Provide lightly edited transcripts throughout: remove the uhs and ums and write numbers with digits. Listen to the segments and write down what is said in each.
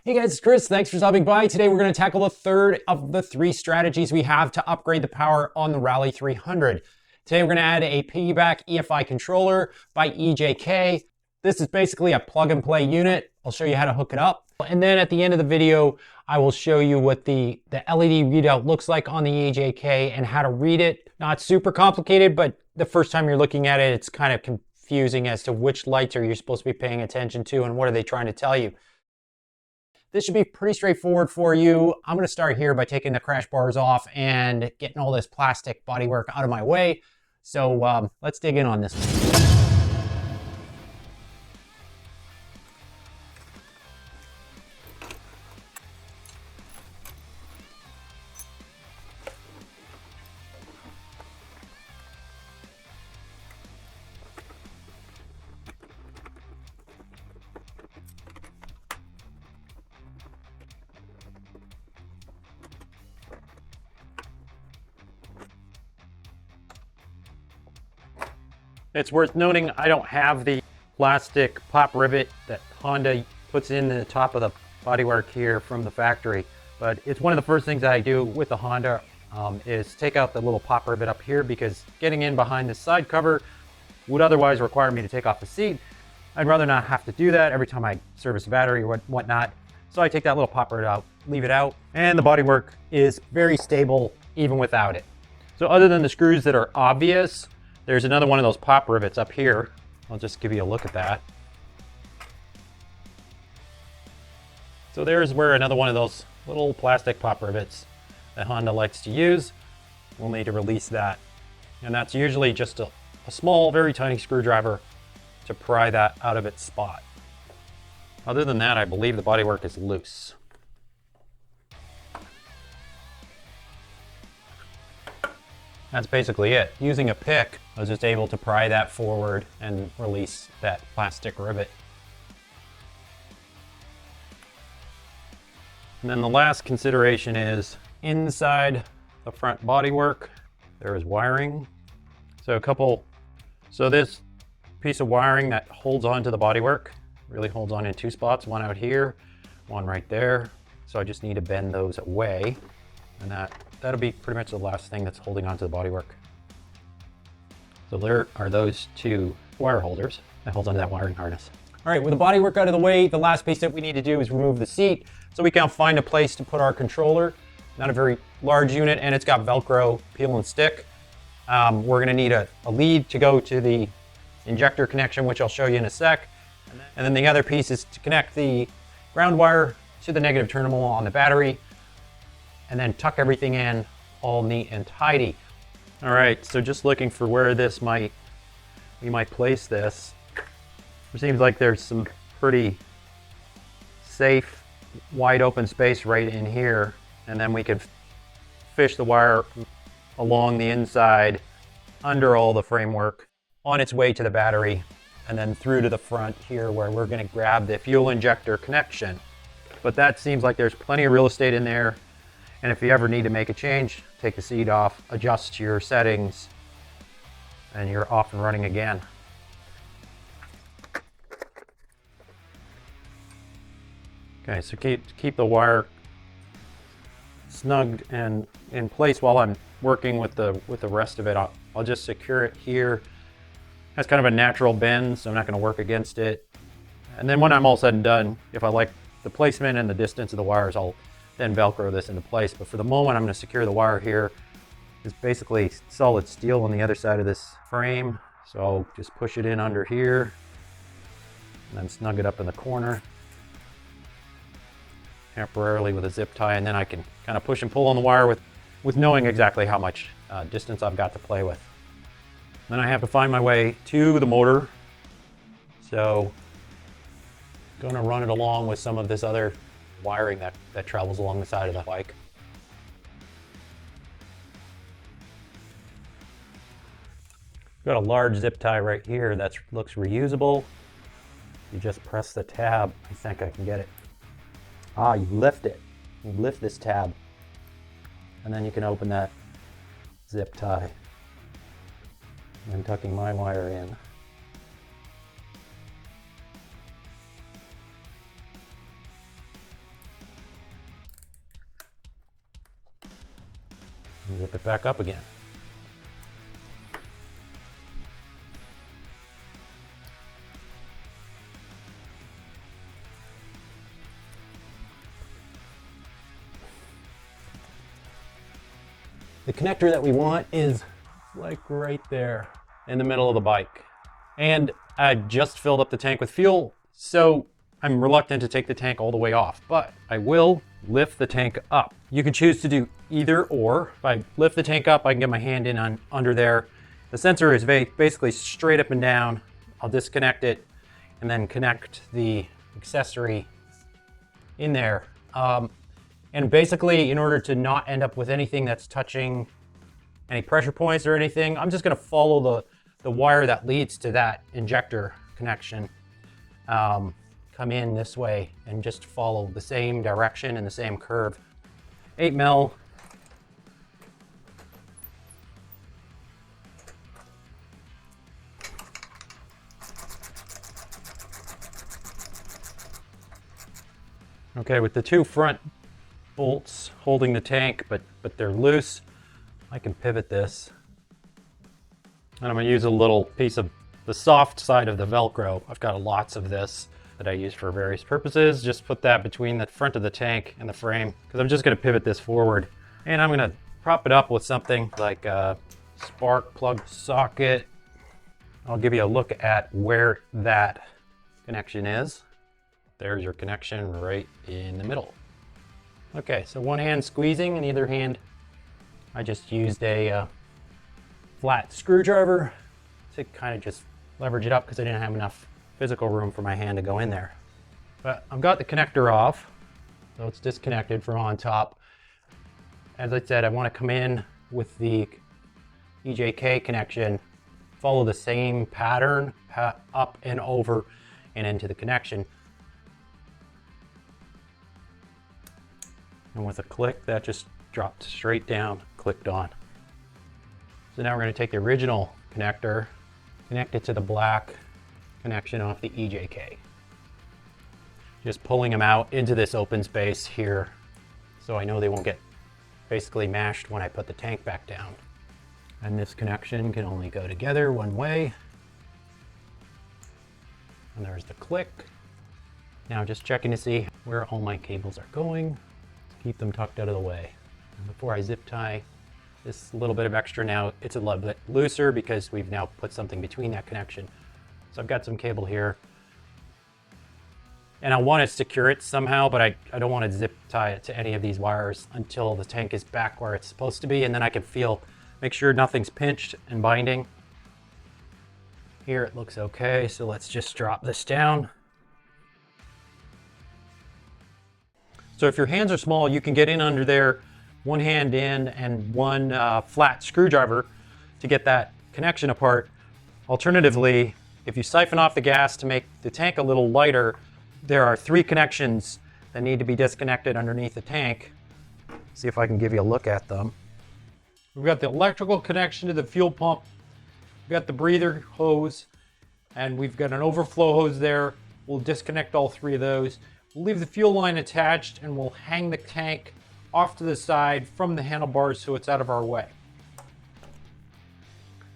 Hey guys, it's Chris. Thanks for stopping by. Today we're going to tackle the third of the 3 strategies we have to upgrade the power on the Rally 300. Today we're going to add a Piggyback EFI Controller by EJK. This is basically a plug-and-play unit. I'll show you how to hook it up. And then at the end of the video, I will show you what the LED readout looks like on the EJK and how to read it. Not super complicated, but the first time you're looking at it, it's kind of confusing as to which lights are you supposed to be paying attention to and what are they trying to tell you. This should be pretty straightforward for you. I'm going to start here by taking the crash bars off and getting all this plastic bodywork out of my way. So let's dig in on this one. It's worth noting I don't have the plastic pop rivet that Honda puts in the top of the bodywork here from the factory, but it's one of the first things that I do with the Honda is take out the little pop rivet up here, because getting in behind the side cover would otherwise require me to take off the seat. I'd rather not have to do that every time I service a battery or whatnot. So I take that little pop rivet out, leave it out, and the bodywork is very stable even without it. So other than the screws that are obvious, there's another one of those pop rivets up here. I'll just give you a look at that. So there's where another one of those little plastic pop rivets that Honda likes to use. We'll need to release that. And that's usually just a small, very tiny screwdriver to pry that out of its spot. Other than that, I believe the bodywork is loose. That's basically it. Using a pick, I was just able to pry that forward and release that plastic rivet. And then the last consideration is inside the front bodywork, there is wiring. So this piece of wiring that holds onto the bodywork really holds on in 2 spots, one out here, one right there. So I just need to bend those away, and that'll be pretty much the last thing that's holding onto the bodywork. So there are those 2 wire holders that holds onto that wiring harness. All right, with the bodywork out of the way, the last piece that we need to do is remove the seat so we can find a place to put our controller. Not a very large unit, and it's got Velcro peel and stick. We're gonna need a lead to go to the injector connection, which I'll show you in a sec. And then the other piece is to connect the ground wire to the negative terminal on the battery, and then tuck everything in all neat and tidy. All right, so just looking for where we might place this. It seems like there's some pretty safe, wide open space right in here, and then we could fish the wire along the inside, under all the framework, on its way to the battery, and then through to the front here where we're gonna grab the fuel injector connection. But that seems like there's plenty of real estate in there. And if you ever need to make a change, take the seat off, adjust your settings, and you're off and running again. Okay, so keep the wire snugged and in place while I'm working with the rest of it. I'll just secure it here. That's kind of a natural bend, so I'm not going to work against it. And then when I'm all said and done, if I like the placement and the distance of the wires, I'll then Velcro this into place. But for the moment, I'm going to secure the wire here. It's basically solid steel on the other side of this frame. So I'll just push it in under here and then snug it up in the corner temporarily with a zip tie. And then I can kind of push and pull on the wire with knowing exactly how much distance I've got to play with. Then I have to find my way to the motor. So I'm going to run it along with some of this other wiring that travels along the side of the bike. Got a large zip tie right here that looks reusable. You just press the tab. I think I can get it. You lift it. You lift this tab, and then you can open that zip tie. I'm tucking my wire in. and zip it back up again. The connector that we want is like right there in the middle of the bike. And I just filled up the tank with fuel, so I'm reluctant to take the tank all the way off, but I will lift the tank up. You can choose to do either or. If I lift the tank up, I can get my hand in under there. The sensor is basically straight up and down. I'll disconnect it and then connect the accessory in there. And basically, in order to not end up with anything that's touching any pressure points or anything, I'm just gonna follow the wire that leads to that injector connection. Come in this way and just follow the same direction and the same curve. 8 mil. Okay, with the two front bolts holding the tank, but they're loose, I can pivot this. And I'm gonna use a little piece of the soft side of the Velcro. I've got lots of this that I use for various purposes. Just put that between the front of the tank and the frame, because I'm just gonna pivot this forward. And I'm gonna prop it up with something like a spark plug socket. I'll give you a look at where that connection is. There's your connection right in the middle. Okay, so one hand squeezing, and the other hand, I just used a flat screwdriver to kind of just leverage it up because I didn't have enough physical room for my hand to go in there. But I've got the connector off, so it's disconnected from on top. As I said, I want to come in with the EJK connection, follow the same pattern, up and over and into the connection. And with a click, that just dropped straight down, clicked on. So now we're going to take the original connector, connect it to the black connection off the EJK. Just pulling them out into this open space here, so I know they won't get basically mashed when I put the tank back down. And this connection can only go together one way. And there's the click. Now just checking to see where all my cables are going. Keep them tucked out of the way. And before I zip tie this little bit of extra, now it's a little bit looser because we've now put something between that connection. So I've got some cable here. And I want to secure it somehow, but I don't want to zip tie it to any of these wires until the tank is back where it's supposed to be, and then I can make sure nothing's pinched and binding. Here it looks okay, so let's just drop this down. So if your hands are small, you can get in under there, one hand in and one flat screwdriver to get that connection apart. Alternatively, if you siphon off the gas to make the tank a little lighter, there are 3 connections that need to be disconnected underneath the tank. See if I can give you a look at them. We've got the electrical connection to the fuel pump. We've got the breather hose, and we've got an overflow hose there. We'll disconnect all 3 of those. We'll leave the fuel line attached, and we'll hang the tank off to the side from the handlebars so it's out of our way.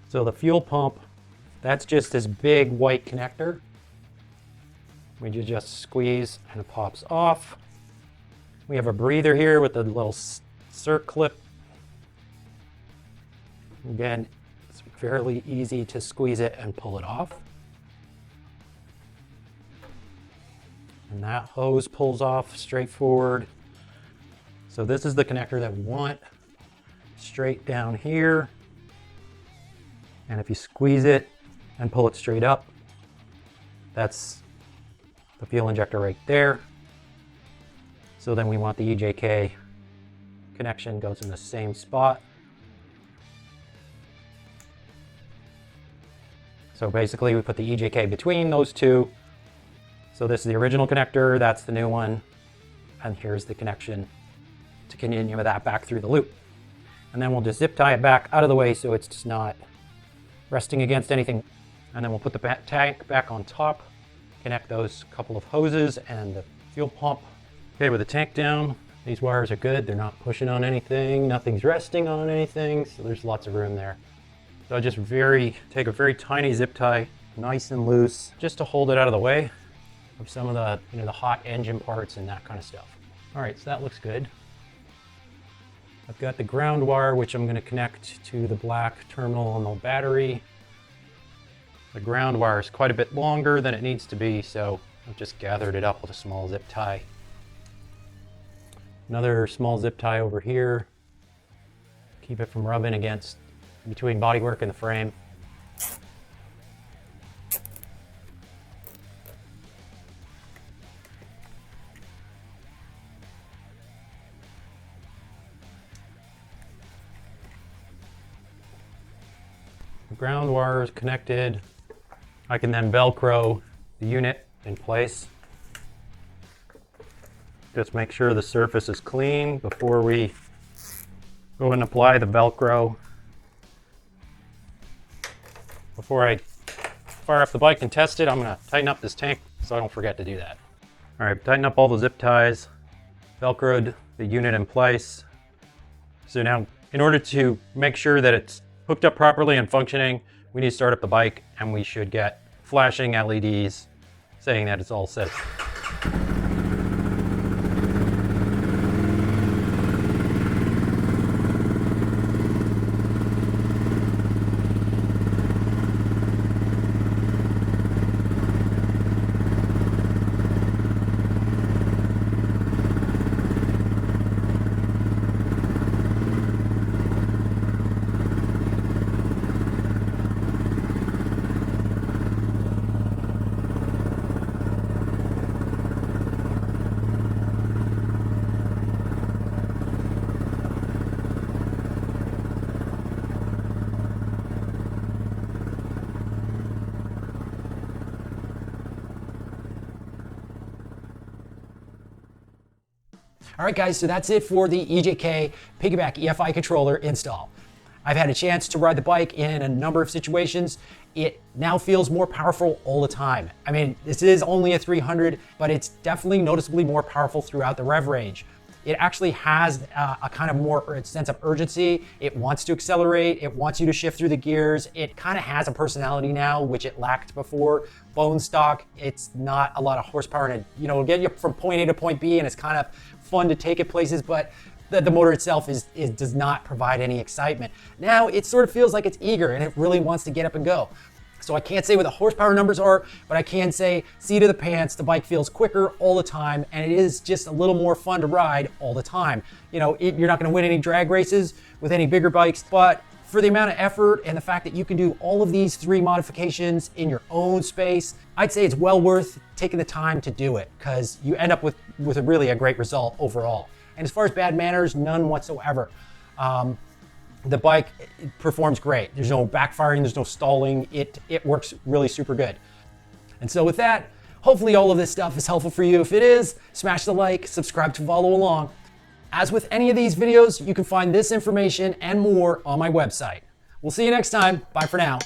So the fuel pump, that's just this big white connector. We just squeeze and it pops off. We have a breather here with a little circ clip. Again, it's fairly easy to squeeze it and pull it off. And that hose pulls off straightforward. So this is the connector that we want, straight down here. And if you squeeze it and pull it straight up, that's the fuel injector right there. So then we want the EJK connection goes in the same spot. So basically we put the EJK between those two. So this is the original connector, that's the new one, and here's the connection to continue with that back through the loop. And then we'll just zip tie it back out of the way so it's just not resting against anything. And then we'll put the tank back on top, connect those couple of hoses and the fuel pump. Okay, with the tank down, These wires are good. They're not pushing on anything. Nothing's resting on anything. So there's lots of room there. So I just take a very tiny zip tie, nice and loose, just to hold it out of the way of some of the, the hot engine parts and that kind of stuff. All right, so that looks good. I've got the ground wire, which I'm going to connect to the black terminal on the battery. The ground wire is quite a bit longer than it needs to be, so I've just gathered it up with a small zip tie. Another small zip tie over here. Keep it from rubbing against between bodywork and the frame. The ground wire is connected. I can then Velcro the unit in place. Just make sure the surface is clean before we go and apply the Velcro. Before I fire up the bike and test it, I'm going to tighten up this tank so I don't forget to do that. All right, tighten up all the zip ties, Velcroed the unit in place. So now, in order to make sure that it's hooked up properly and functioning, we need to start up the bike, and we should get flashing LEDs saying that it's all set. All right, guys, so that's it for the EJK Piggyback EFI Controller install. I've had a chance to ride the bike in a number of situations. It now feels more powerful all the time. I mean, this is only a 300, but it's definitely noticeably more powerful throughout the rev range. It actually has a kind of more sense of urgency. It wants to accelerate. It wants you to shift through the gears. It kind of has a personality now, which it lacked before. Bone stock, it's not a lot of horsepower, and it'll get you from point A to point B, and it's kind of fun to take it places, but the motor itself does not provide any excitement. Now it sort of feels like it's eager and it really wants to get up and go. So I can't say what the horsepower numbers are, but I can say, seat of the pants, the bike feels quicker all the time, and it is just a little more fun to ride all the time. You're not going to win any drag races with any bigger bikes, but for the amount of effort and the fact that you can do all of these 3 modifications in your own space, I'd say it's well worth taking the time to do it, because you end up with a great result overall. And as far as bad manners, none whatsoever. The bike performs great. There's no backfiring, there's no stalling. It works really super good. And so with that, hopefully all of this stuff is helpful for you. If it is, smash the like, subscribe to follow along. As with any of these videos, you can find this information and more on my website. We'll see you next time. Bye for now.